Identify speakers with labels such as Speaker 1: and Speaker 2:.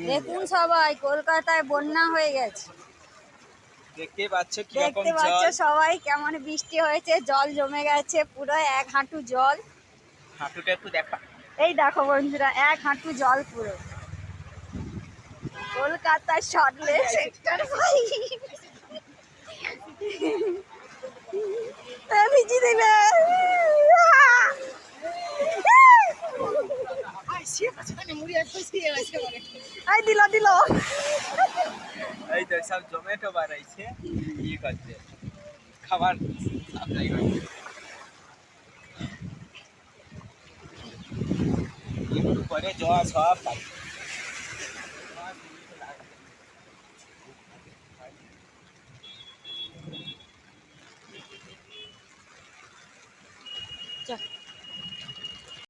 Speaker 1: দেখুন সবাই, কলকাতায় বন্যা হয়ে গেছে।
Speaker 2: দেখতে পাচ্ছ
Speaker 1: দেখতে পাচ্ছ সবাই কেমন বৃষ্টি হয়েছে, জল জমে গেছে পুরো 1 হাঁটু জল।
Speaker 2: হাঁটুটা একটু দেখা।
Speaker 1: এই দেখো বন্ধুরা, 1 হাঁটু জল পুরো কলকাতার সদলে সেক্টর 5 ভিজি দিলে। এই দিল দিল।
Speaker 2: এই তো সব জোম্যাটো বানাইছে ই করছে খাবার সাপ্লাই করছে। একটু পরে জল সব